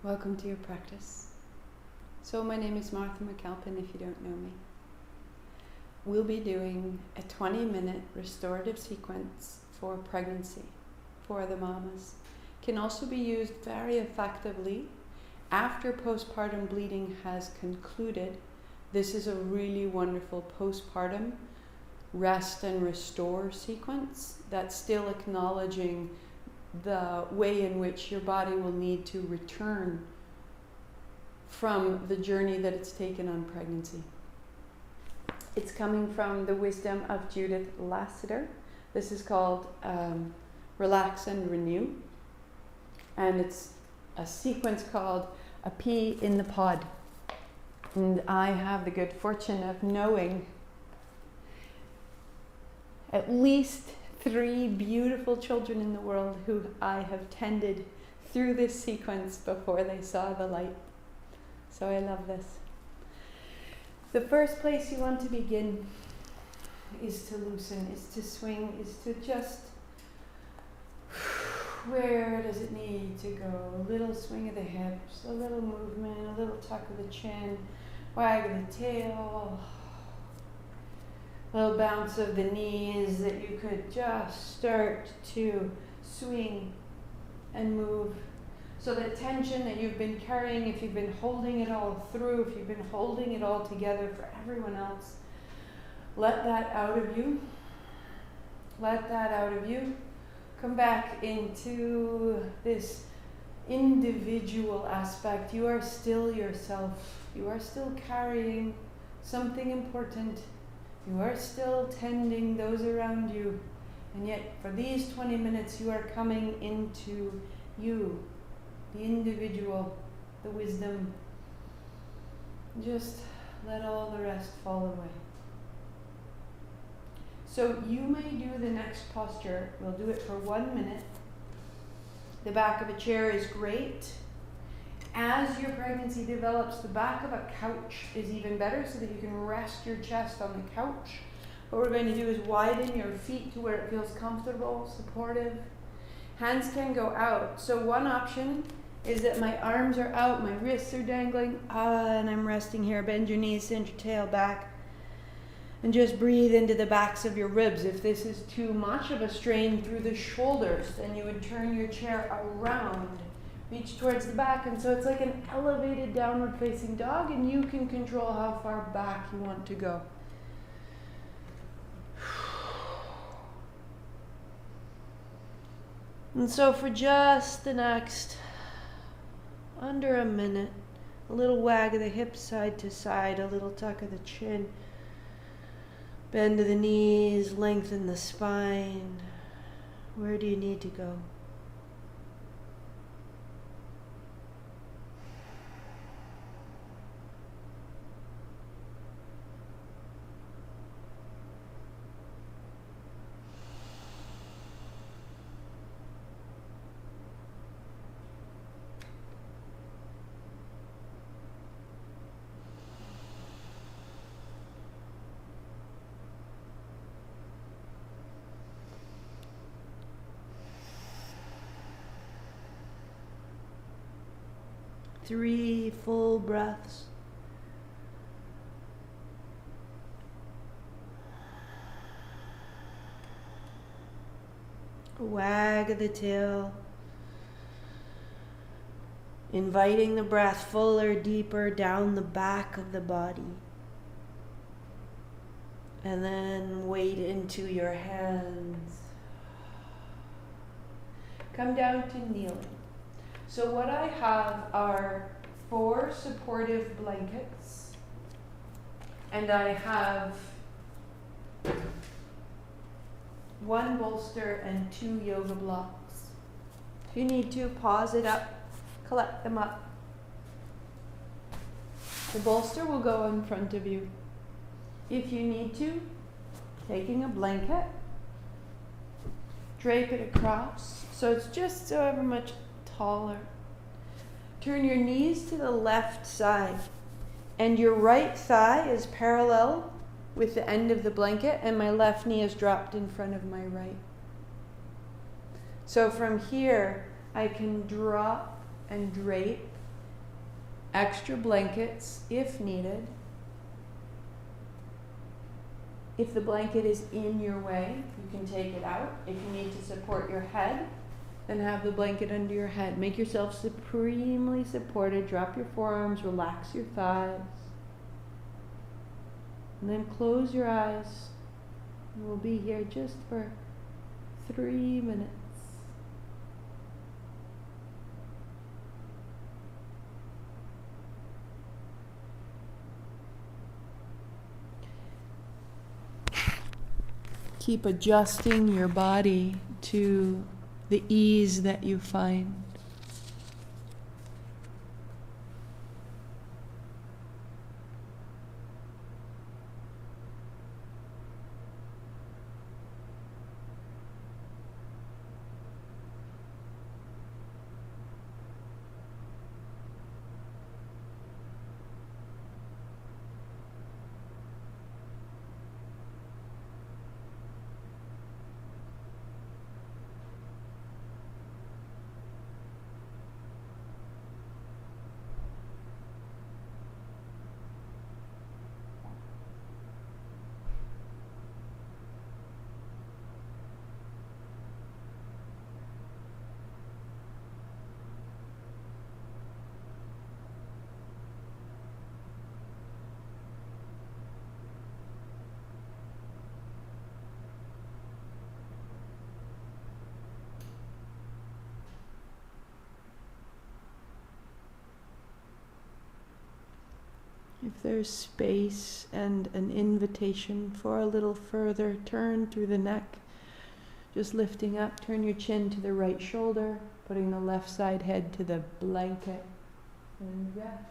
Welcome to your practice. So my name is Martha McAlpin if you don't know me. We'll be doing a 20-minute restorative sequence for pregnancy for the mamas. Can also be used very effectively after postpartum bleeding has concluded. This is a really wonderful postpartum rest and restore sequence that's still acknowledging the way in which your body will need to return from the journey that it's taken on pregnancy. It's coming from the wisdom of Judith Lassiter. This is called Relax and Renew. And it's a sequence called A Pea in the Pod. And I have the good fortune of knowing at least 3 beautiful children in the world who I have tended through this sequence before they saw the light. So I love this. The first place you want to begin is to loosen, is to swing, is to just, where does it need to go? A little swing of the hips, a little movement, a little tuck of the chin, wag of the tail, a little bounce of the knees that you could just start to swing and move. So the tension that you've been carrying, if you've been holding it all through, if you've been holding it all together for everyone else, let that out of you. Let that out of you. Come back into this individual aspect. You are still yourself. You are still carrying something important. You are still tending those around you. And yet for these 20 minutes you are coming into you, the individual, the wisdom. Just let all the rest fall away. So you may do the next posture. We'll do it for 1 minute. The back of a chair is great. As your pregnancy develops, the back of a couch is even better so that you can rest your chest on the couch. What we're going to do is widen your feet to where it feels comfortable, supportive. Hands can go out. So one option is that my arms are out, my wrists are dangling, and I'm resting here. Bend your knees, send your tail back, and just breathe into the backs of your ribs. If this is too much of a strain through the shoulders, then you would turn your chair around. Reach towards the back, and so it's like an elevated downward facing dog, and you can control how far back you want to go. And so for just the next under a minute, a little wag of the hips side to side, a little tuck of the chin, bend to the knees, lengthen the spine. Where do you need to go? Three full breaths. A wag of the tail. Inviting the breath fuller, deeper down the back of the body. And then weight into your hands. Come down to kneeling. So what I have are 4 supportive blankets, and I have 1 bolster and 2 yoga blocks. If you need to, pause it up, collect them up. The bolster will go in front of you. If you need to, taking a blanket, drape it across, so it's just however much taller. Turn your knees to the left side, and your right thigh is parallel with the end of the blanket, and my left knee is dropped in front of my right. So from here, I can drop and drape extra blankets if needed. If the blanket is in your way, you can take it out. If you need to support your head, then have the blanket under your head. Make yourself supremely supported. Drop your forearms, relax your thighs. And then close your eyes. And we'll be here just for 3 minutes. Keep adjusting your body to the ease that you find. If there's space and an invitation for a little further turn through the neck, just lifting up, turn your chin to the right shoulder, putting the left side head to the blanket, and rest.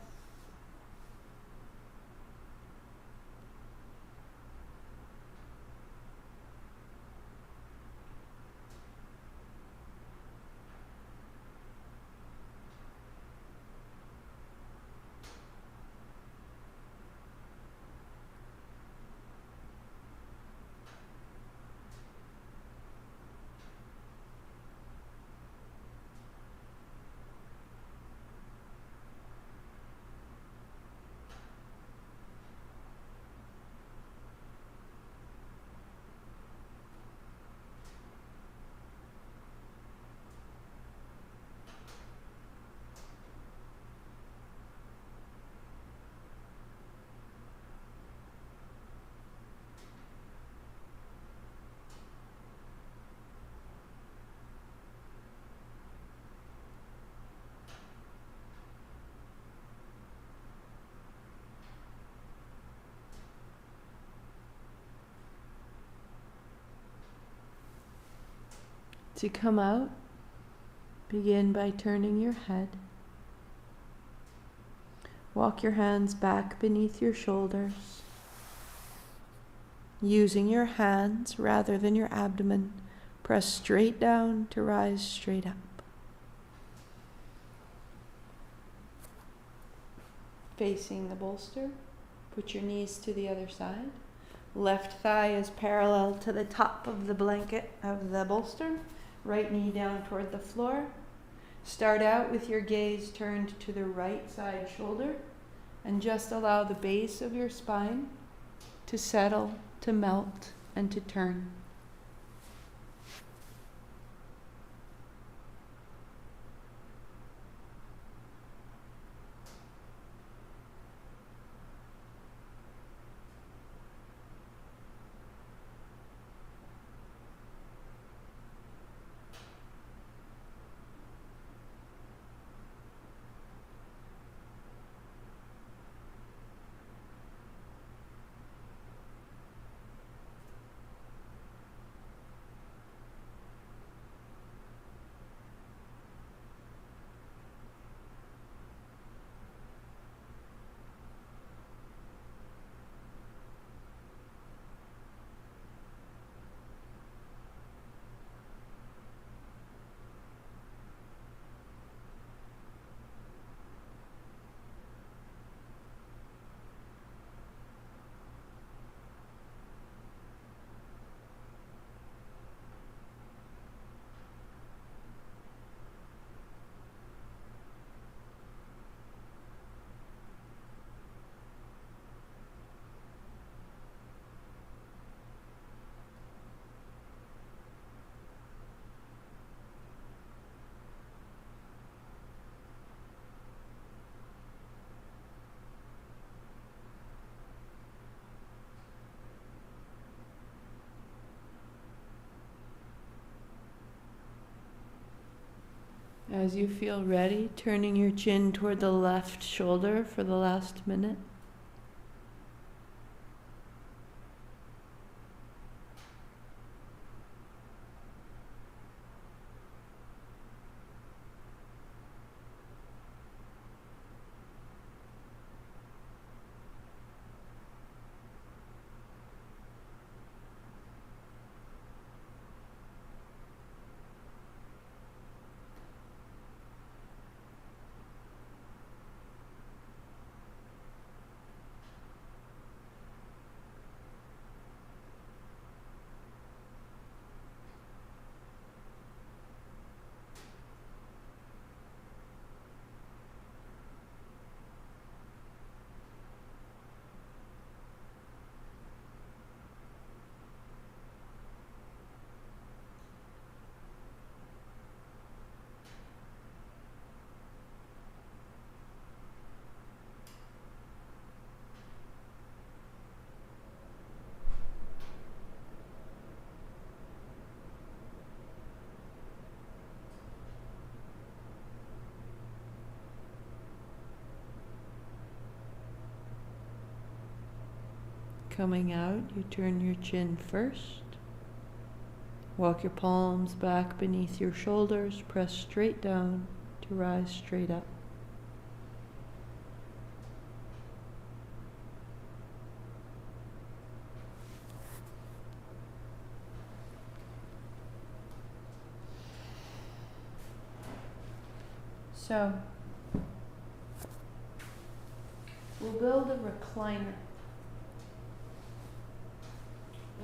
To come out, begin by turning your head. Walk your hands back beneath your shoulders. Using your hands rather than your abdomen, press straight down to rise straight up. Facing the bolster, put your knees to the other side. Left thigh is parallel to the top of the blanket of the bolster. Right knee down toward the floor. Start out with your gaze turned to the right side shoulder and just allow the base of your spine to settle, to melt, and to turn. As you feel ready, turning your chin toward the left shoulder for the last minute. Coming out, you turn your chin first. Walk your palms back beneath your shoulders. Press straight down to rise straight up. So, we'll build a recliner.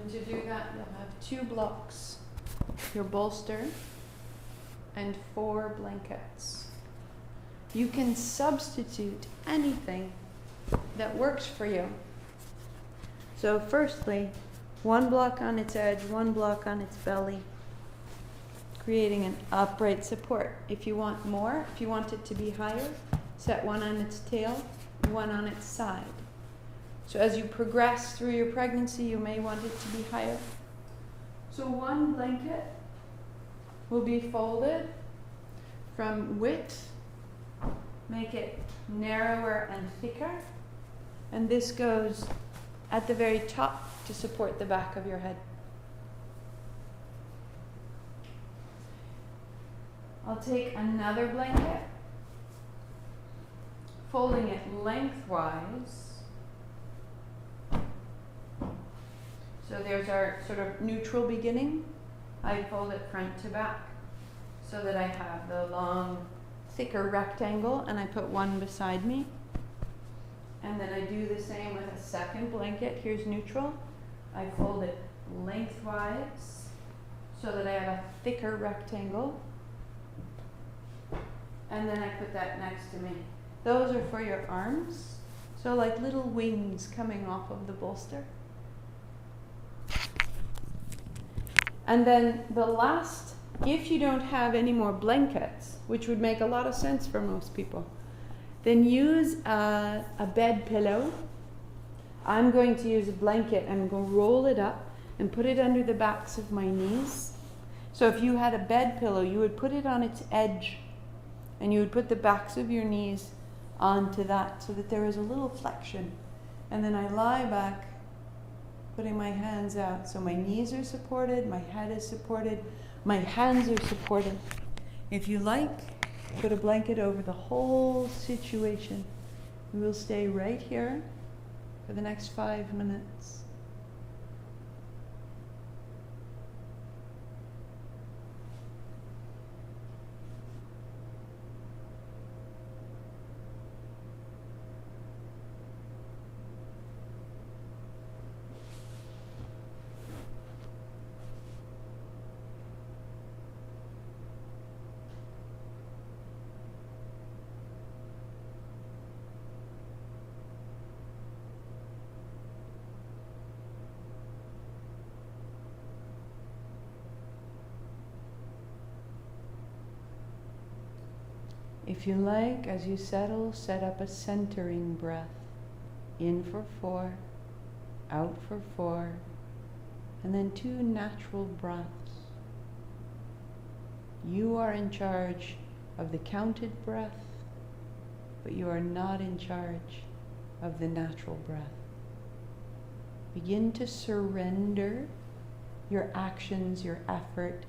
And to do that, you'll have 2 blocks, your bolster, and 4 blankets. You can substitute anything that works for you. So firstly, 1 block on its edge, 1 block on its belly, creating an upright support. If you want more, if you want it to be higher, set 1 on its tail, 1 on its side. So as you progress through your pregnancy, you may want it to be higher. So 1 blanket will be folded from width, make it narrower and thicker, and this goes at the very top to support the back of your head. I'll take another blanket, folding it lengthwise. So there's our sort of neutral beginning. I fold it front to back so that I have the long, thicker rectangle, and I put 1 beside me. And then I do the same with a second blanket. Here's neutral. I fold it lengthwise so that I have a thicker rectangle. And then I put that next to me. Those are for your arms. So like little wings coming off of the bolster. And then the last, if you don't have any more blankets, which would make a lot of sense for most people, then use a bed pillow. I'm going to use a blanket. I'm going to roll it up and put it under the backs of my knees. So if you had a bed pillow, you would put it on its edge and you would put the backs of your knees onto that so that there is a little flexion. And then I lie back, putting my hands out. So my knees are supported, my head is supported, my hands are supported. If you like, put a blanket over the whole situation. We will stay right here for the next 5 minutes. If you like, as you settle, set up a centering breath. In for 4, out for 4, and then 2 natural breaths. You are in charge of the counted breath, but you are not in charge of the natural breath. Begin to surrender your actions, your effort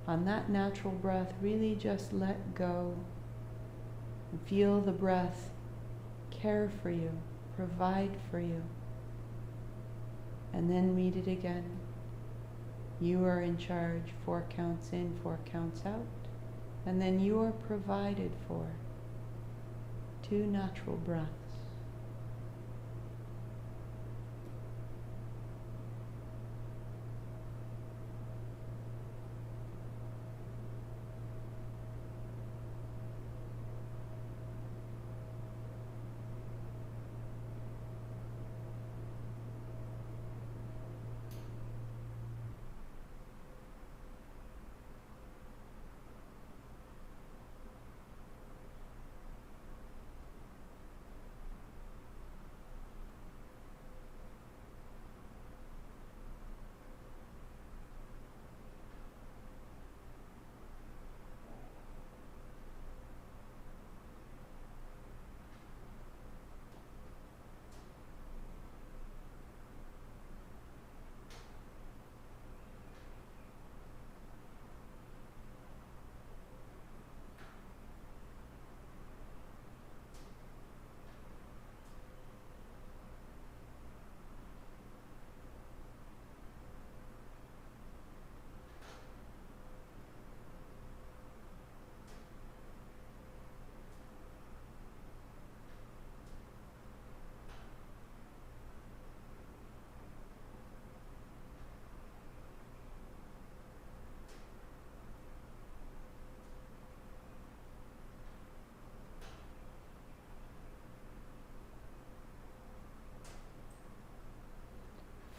on that natural breath. Really just let go and feel the breath care for you, provide for you. And then meet it again. You are in charge, 4 counts in, 4 counts out. And then you are provided for 2 natural breaths.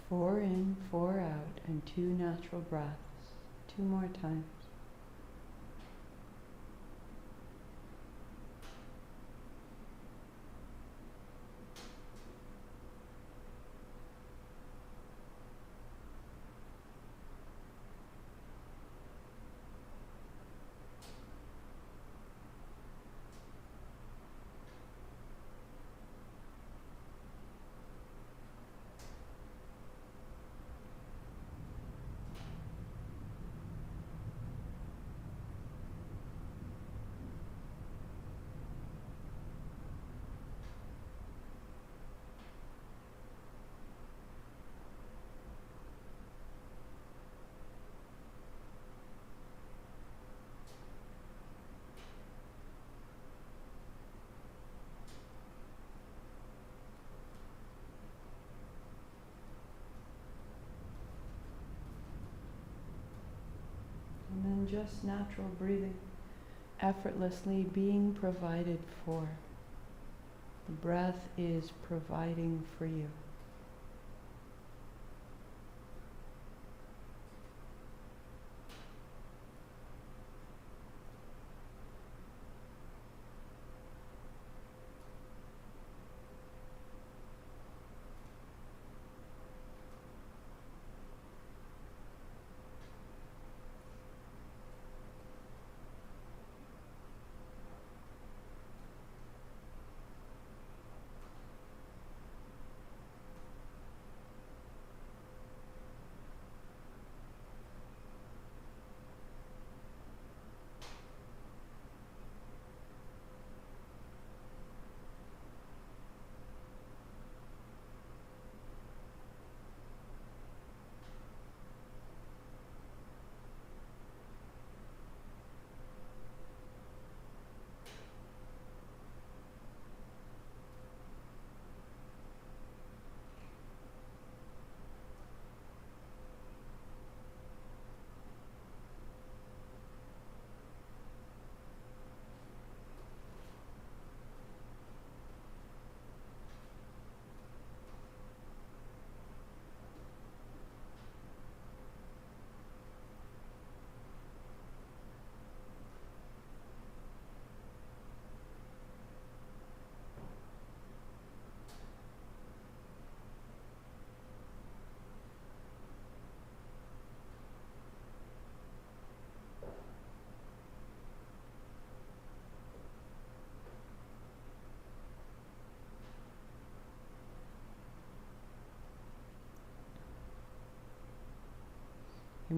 Four in, 4 out, and 2 natural breaths. 2 more times. And then just natural breathing, effortlessly being provided for. The breath is providing for you.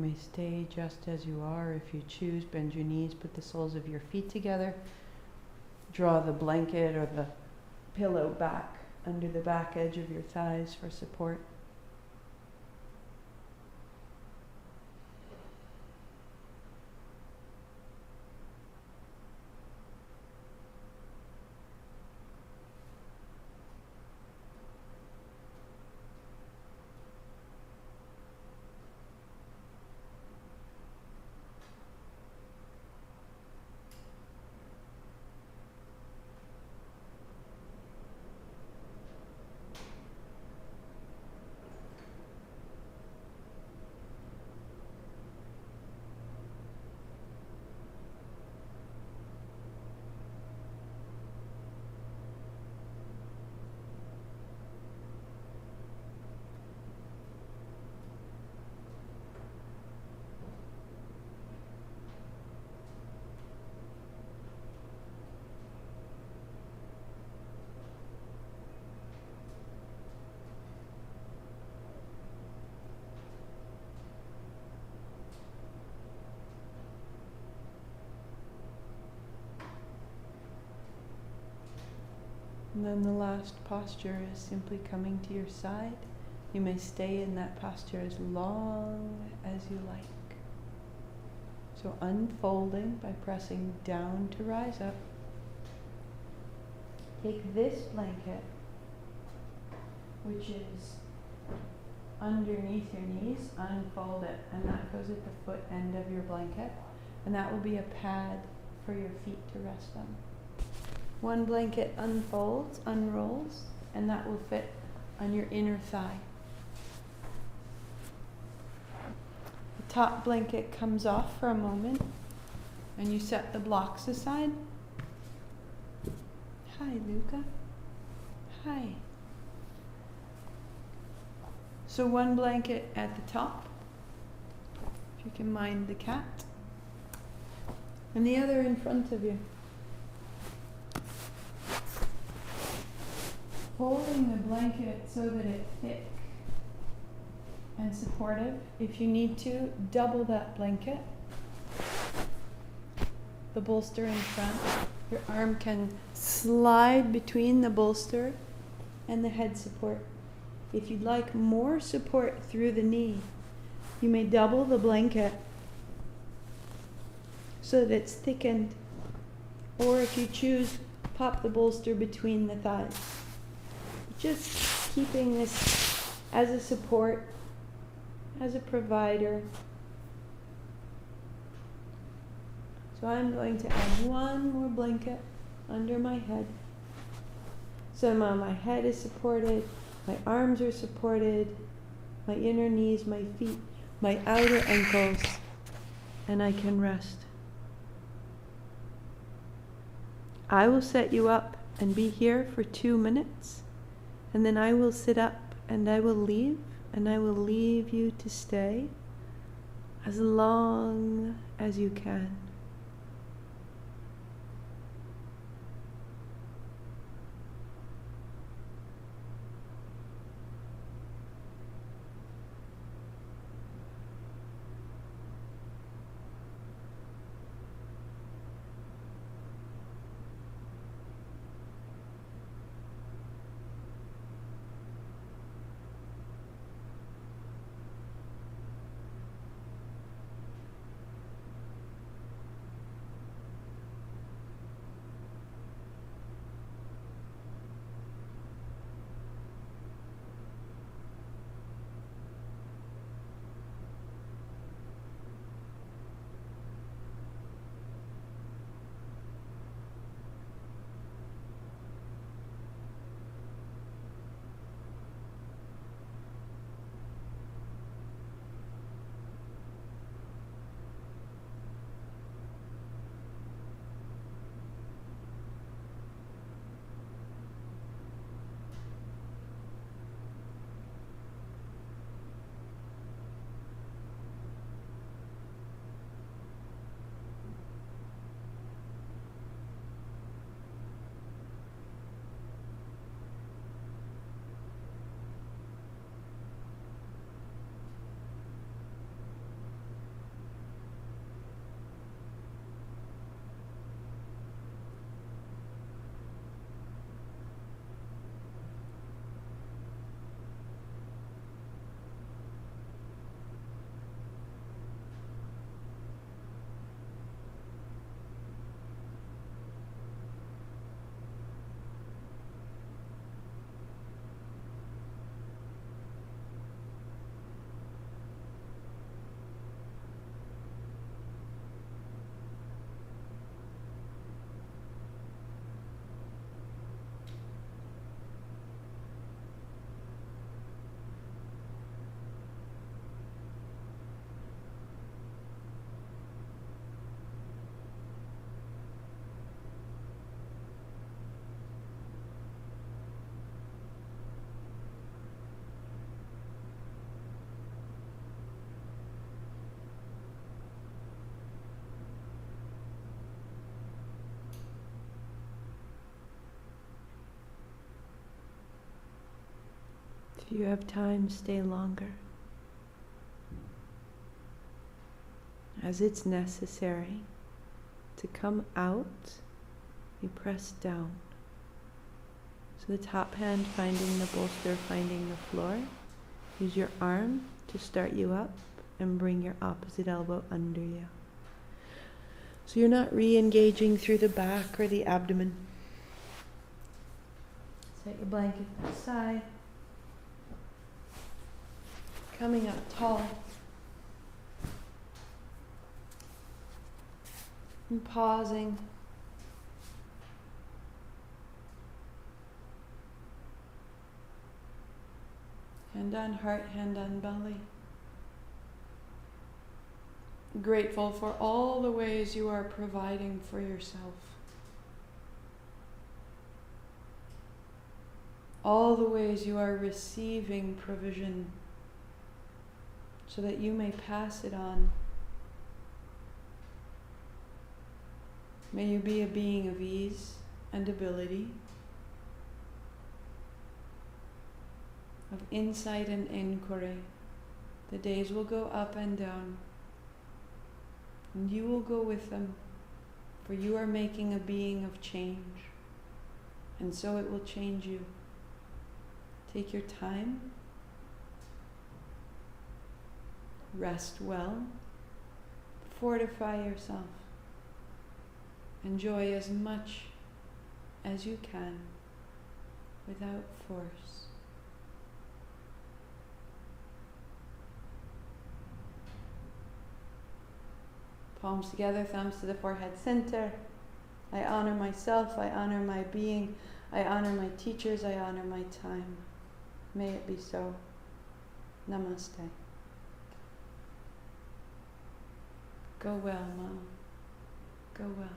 may stay just as you are. If you choose, bend your knees, put the soles of your feet together. Draw the blanket or the pillow back under the back edge of your thighs for support. And then the last posture is simply coming to your side. You may stay in that posture as long as you like. So unfolding by pressing down to rise up. Take this blanket, which is underneath your knees, unfold it, and that goes at the foot end of your blanket, and that will be a pad for your feet to rest on. One blanket unfolds, unrolls, and that will fit on your inner thigh. The top blanket comes off for a moment, and you set the blocks aside. Hi, Luca. Hi. So one blanket at the top, if you can mind the cat, and the other in front of you. Folding the blanket so that it's thick and supportive. If you need to, double that blanket. The bolster in front. Your arm can slide between the bolster and the head support. If you'd like more support through the knee, you may double the blanket so that it's thickened. Or if you choose, pop the bolster between the thighs. Just keeping this as a support, as a provider. So I'm going to add one more blanket under my head. So now my head is supported, my arms are supported, my inner knees, my feet, my outer ankles, and I can rest. I will set you up and be here for 2 minutes. And then I will sit up and I will leave, and I will leave you to stay as long as you can. If you have time, stay longer. As it's necessary to come out, you press down. So the top hand finding the bolster, finding the floor. Use your arm to start you up and bring your opposite elbow under you. So you're not re-engaging through the back or the abdomen. Set your blanket aside. Coming up tall. And pausing. Hand on heart, hand on belly. Grateful for all the ways you are providing for yourself. All the ways you are receiving provision so that you may pass it on. May you be a being of ease and ability, of insight and inquiry. The days will go up and down, and you will go with them, for you are making a being of change, and so it will change you. Take your time, rest well, fortify yourself, enjoy as much as you can without force. Palms together, thumbs to the forehead center. I honor myself, I honor my being, I honor my teachers, I honor my time. May it be so. Namaste. Go well, Mom. Go well.